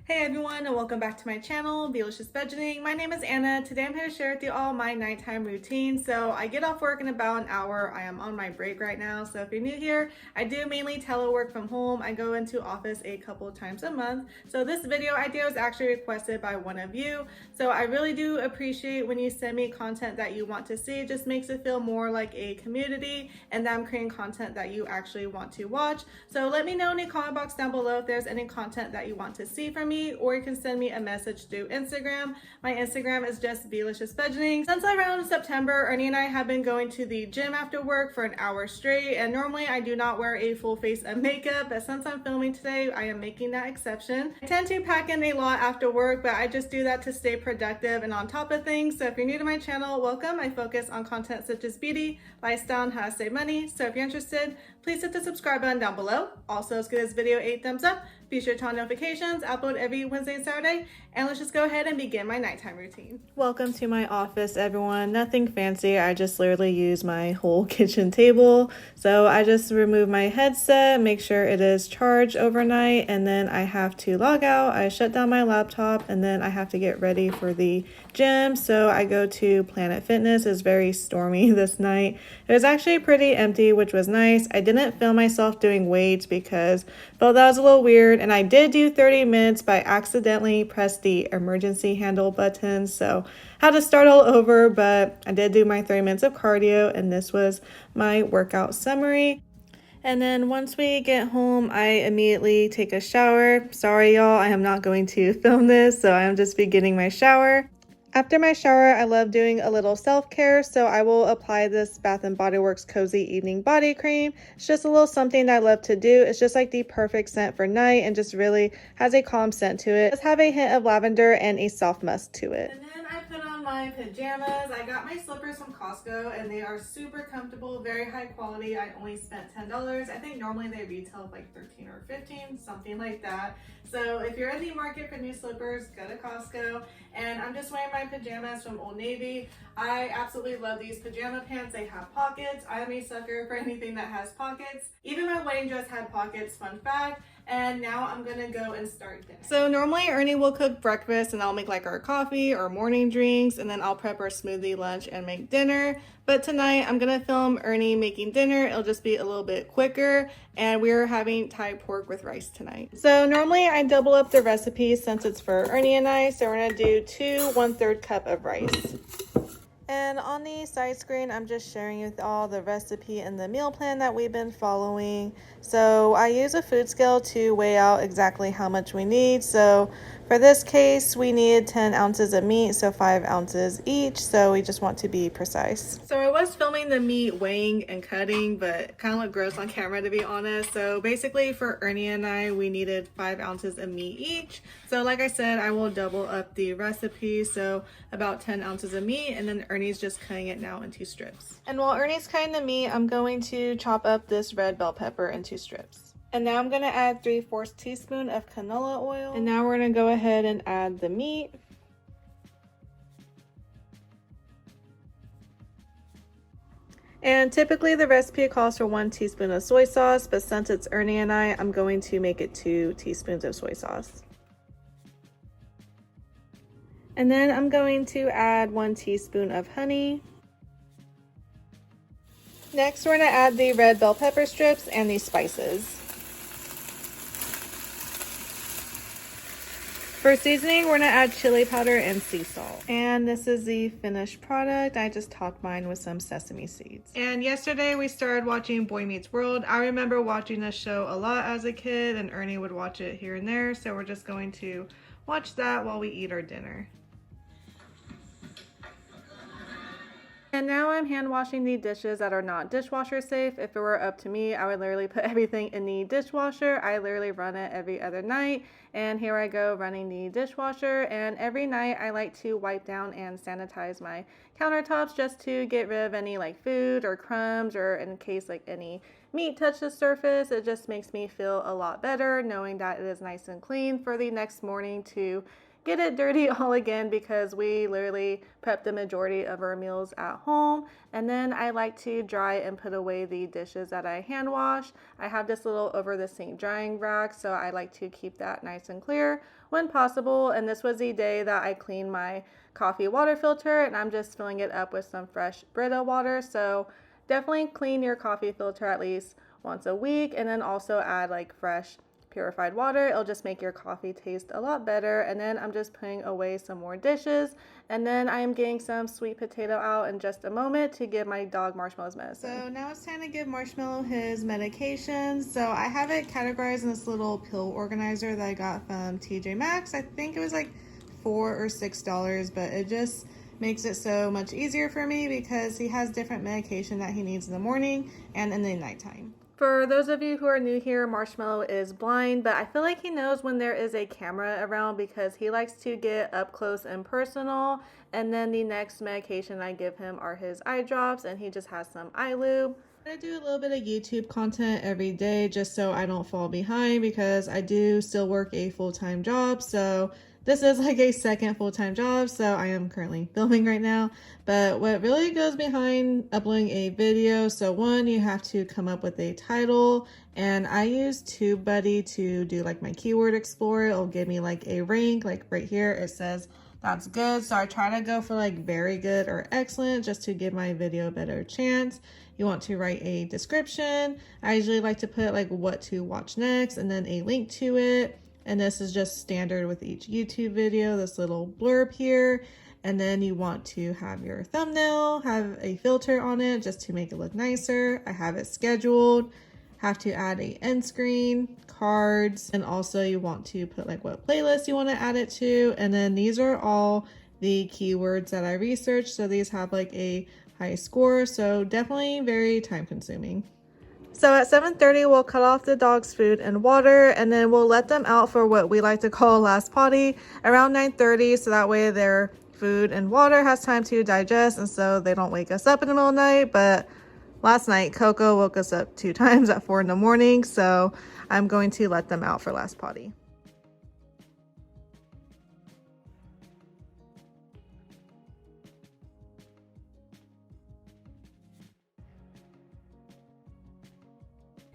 Hey everyone, and welcome back to my channel, Delicious Budgeting. My name is Anna. Today I'm here to share with you all my nighttime routine. So I get off work in about an hour. I am on my break right now. So if you're new here, I do mainly telework from home. I go into office a couple times a month. So this video idea was actually requested by one of you. So I really do appreciate when you send me content that you want to see. It just makes it feel more like a community and that I'm creating content that you actually want to watch. So let me know in the comment box down below if there's any content that you want to see from me, or you can send me a message through Instagram. My Instagram is just Delicious Budgeting. Since around September, Ernie and I have been going to the gym after work for an hour straight, and normally I do not wear a full face of makeup, but since I'm filming today, I am making that exception. I tend to pack in a lot after work, but I just do that to stay productive and on top of things. So if you're new to my channel, welcome. I focus on content such as beauty, lifestyle, and how to save money. So if you're interested, please hit the subscribe button down below. Also, let's give this video a thumbs up. Be sure to turn on notifications. I upload every Wednesday and Saturday. And let's just go ahead and begin my nighttime routine. Welcome to my office, everyone. Nothing fancy. I just literally use my whole kitchen table. So I just remove my headset, make sure it is charged overnight, and then I have to log out. I shut down my laptop, and then I have to get ready for the gym. So I go to Planet Fitness. It's very stormy this night. It was actually pretty empty, which was nice. I didn't film myself doing weights because I felt that was a little weird, and I did do 30 minutes, but I accidentally pressed the emergency handle button, so I had to start all over, but I did do my 30 minutes of cardio, and this was my workout summary. And then once we get home, I immediately take a shower. Sorry, y'all, I am not going to film this, so I'm just beginning my shower. After my shower, I love doing a little self-care, so I will apply this Bath & Body Works Cozy Evening Body Cream. It's just a little something that I love to do. It's just like the perfect scent for night and just really has a calm scent to it. It does have a hint of lavender and a soft musk to it. And then I put on my pajamas. I got my slippers from Costco and they are super comfortable, very high quality. I only spent $10. I think normally they retail like $13 or $15, something like that. So if you're in the market for new slippers, go to Costco. And I'm just wearing my pajamas from Old Navy. I absolutely love these pajama pants. They have pockets. I am a sucker for anything that has pockets. Even my wedding dress had pockets, fun fact. And now I'm gonna go and start dinner. So normally Ernie will cook breakfast and I'll make like our coffee or morning drinks, and then I'll prep our smoothie lunch and make dinner. But tonight I'm gonna film Ernie making dinner. It'll just be a little bit quicker, and we're having Thai pork with rice tonight. So normally I double up the recipe since it's for Ernie and I. So we're gonna do 2 1/3 cup of rice. And on the side screen, I'm just sharing with all the recipe and the meal plan that we've been following. So I use a food scale to weigh out exactly how much we need. So for this case, we needed 10 ounces of meat, so 5 ounces each. So we just want to be precise. So I was filming the meat weighing and cutting, but it kind of looked gross on camera, to be honest. So basically for Ernie and I, we needed 5 ounces of meat each. So like I said, I will double up the recipe. So about 10 ounces of meat, and then Ernie's just cutting it now into strips. And while Ernie's cutting the meat, I'm going to chop up this red bell pepper into strips. And now I'm going to add 3/4 teaspoon of canola oil. And now we're going to go ahead and add the meat. And typically the recipe calls for 1 teaspoon of soy sauce, but since it's Ernie and I, I'm going to make it 2 teaspoons of soy sauce. And then I'm going to add 1 teaspoon of honey. Next, we're going to add the red bell pepper strips and the spices. For seasoning, we're going to add chili powder and sea salt. And this is the finished product. I just topped mine with some sesame seeds. And yesterday we started watching Boy Meets World. I remember watching this show a lot as a kid, and Ernie would watch it here and there. So we're just going to watch that while we eat our dinner. And now I'm hand washing the dishes that are not dishwasher safe. If it were up to me, I would literally put everything in the dishwasher. I literally run it every other night. And here I go running the dishwasher. And every night I like to wipe down and sanitize my countertops just to get rid of any like food or crumbs, or in case like any meat touch the surface. It just makes me feel a lot better knowing that it is nice and clean for the next morning to get it dirty all again because we literally prep the majority of our meals at home. And then I like to dry and put away the dishes that I hand wash. I have this little over the sink drying rack, so I like to keep that nice and clear when possible. And this was the day that I cleaned my coffee water filter, and I'm just filling it up with some fresh Brita water. So definitely clean your coffee filter at least once a week, and then also add like fresh purified water. It'll just make your coffee taste a lot better. And then I'm just putting away some more dishes, and then I am getting some sweet potato out in just a moment to give my dog Marshmallow's medicine. So now it's time to give Marshmallow his medication. So I have it categorized in this little pill organizer that I got from TJ Maxx. I think it was like $4 or $6, but it just makes it so much easier for me because he has different medication that he needs in the morning and in the nighttime. For those of you who are new here, Marshmallow is blind, but I feel like he knows when there is a camera around because he likes to get up close and personal. And then the next medication I give him are his eye drops, and he just has some eye lube. I do a little bit of YouTube content every day just so I don't fall behind because I do still work a full-time job. So this is like a second full-time job, so I am currently filming right now. But what really goes behind uploading a video, so one, you have to come up with a title, and I use TubeBuddy to do like my keyword explorer. It'll give me like a rank, like right here it says that's good. So I try to go for like very good or excellent just to give my video a better chance. You want to write a description. I usually like to put like what to watch next and then a link to it. And this is just standard with each YouTube video, this little blurb here. And then you want to have your thumbnail, have a filter on it just to make it look nicer. I have it scheduled, have to add a end screen, cards, and also you want to put like what playlist you want to add it to. And then these are all the keywords that I researched. So these have like a high score, so definitely very time consuming. So at 7:30, we'll cut off the dog's food and water, and then we'll let them out for what we like to call last potty around 9:30, so that way their food and water has time to digest, and so they don't wake us up in the middle of the night. But last night, Coco woke us up 2 times at 4 in the morning, so I'm going to let them out for last potty.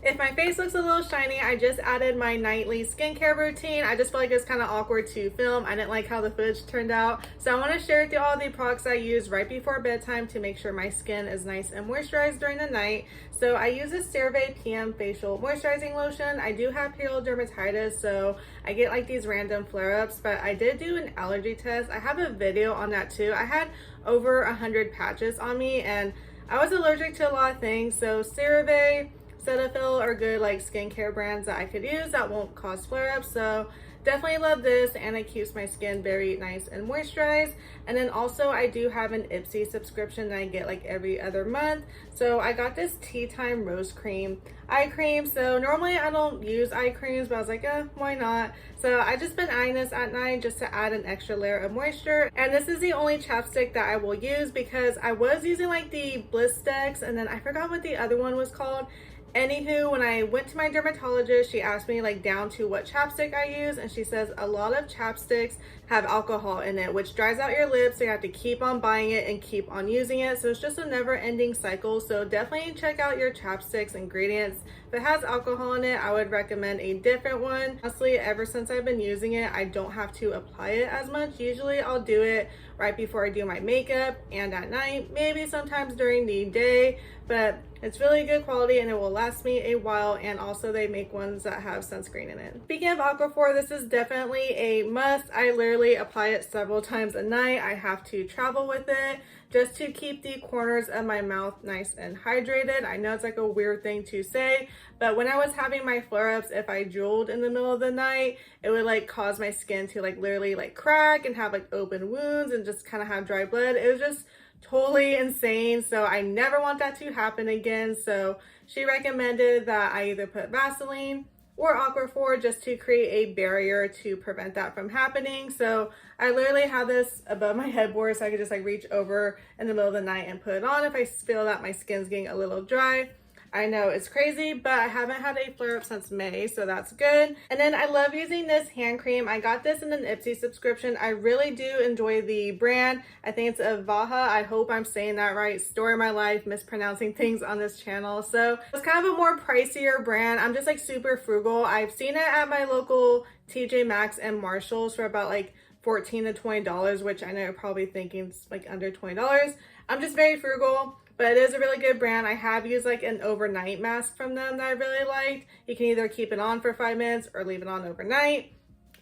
If my face looks a little shiny, I just added my nightly skincare routine. I just felt like it was kind of awkward to film. I didn't like how the footage turned out. So I want to share with you all the products I use right before bedtime to make sure my skin is nice and moisturized during the night. So I use this CeraVe PM Facial Moisturizing Lotion. I do have perioral dermatitis, so I get like these random flare-ups, but I did do an allergy test. I have a video on that too. I had over 100 patches on me and I was allergic to a lot of things. So CeraVe, Cetaphil are good like skincare brands that I could use that won't cause flare-ups. So definitely love this, and it keeps my skin very nice and moisturized. And then also I do have an Ipsy subscription that I get like every other month. So I got this Tea Time Rose Cream eye cream. So normally I don't use eye creams, but I was like, why not? So I just been eyeing this at night just to add an extra layer of moisture. And this is the only chapstick that I will use because I was using like the Bliss Decks, and then I forgot what the other one was called. Anywho, when I went to my dermatologist, she asked me like down to what chapstick I use, and she says a lot of chapsticks have alcohol in it, which dries out your lips, so you have to keep on buying it and keep on using it. So it's just a never-ending cycle. So definitely check out your chapsticks ingredients. If it has alcohol in it, I would recommend a different one. Honestly, ever since I've been using it, I don't have to apply it as much. Usually I'll do it right before I do my makeup and at night, maybe sometimes during the day, but it's really good quality and it will last me a while. And also they make ones that have sunscreen in it. Speaking of Aquaphor, this is definitely a must. I literally apply it several times a night. I have to travel with it just to keep the corners of my mouth nice and hydrated. I know it's like a weird thing to say, but when I was having my flare-ups, if I drooled in the middle of the night, it would like cause my skin to like literally like crack and have like open wounds and just kind of have dry blood. It was just totally insane. So I never want that to happen again. So she recommended that I either put Vaseline or Aquaphor just to create a barrier to prevent that from happening. So I literally have this above my headboard so I could just like reach over in the middle of the night and put it on if I feel that my skin's getting a little dry. I know it's crazy, but I haven't had a flare up since May, so that's good. And then I love using this hand cream. I got this in an Ipsy subscription. I really do enjoy the brand. I think it's a Vaha. I hope I'm saying that right. Story of my life, mispronouncing things on this channel. So it's kind of a more pricier brand. I'm just like super frugal. I've seen it at my local TJ Maxx and Marshalls for about like $14 to $20, which I know you're probably thinking it's like under $20. I'm just very frugal, but it is a really good brand. I have used like an overnight mask from them that I really liked. You can either keep it on for 5 minutes or leave it on overnight.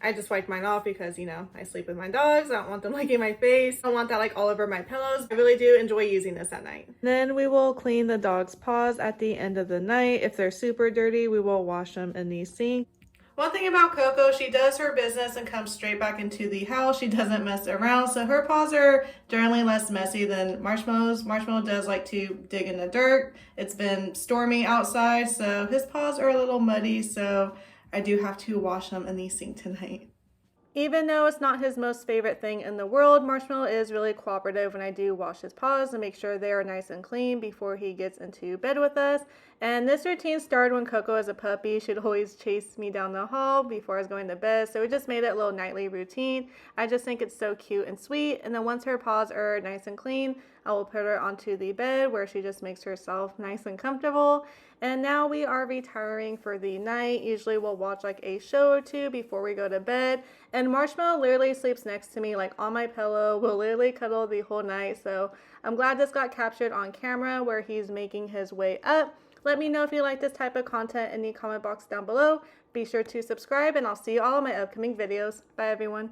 I just wiped mine off because, you know, I sleep with my dogs. I don't want them licking my face. I don't want that like all over my pillows. I really do enjoy using this at night. Then we will clean the dog's paws at the end of the night. If they're super dirty, we will wash them in the sink. One thing about Coco, she does her business and comes straight back into the house. She doesn't mess around, so her paws are generally less messy than Marshmallow's. Marshmallow does like to dig in the dirt. It's been stormy outside, so his paws are a little muddy, so I do have to wash them in the sink tonight. Even though it's not his most favorite thing in the world, Marshmallow is really cooperative when I do wash his paws and make sure they are nice and clean before he gets into bed with us. And this routine started when Coco was a puppy. She'd always chase me down the hall before I was going to bed, so we just made it a little nightly routine. I just think it's so cute and sweet. And then once her paws are nice and clean, I will put her onto the bed where she just makes herself nice and comfortable. And now we are retiring for the night. Usually we'll watch like a show or two before we go to bed. And Marshmallow literally sleeps next to me, like on my pillow. We'll literally cuddle the whole night. So I'm glad this got captured on camera where he's making his way up. Let me know if you like this type of content in the comment box down below. Be sure to subscribe and I'll see you all in my upcoming videos. Bye everyone.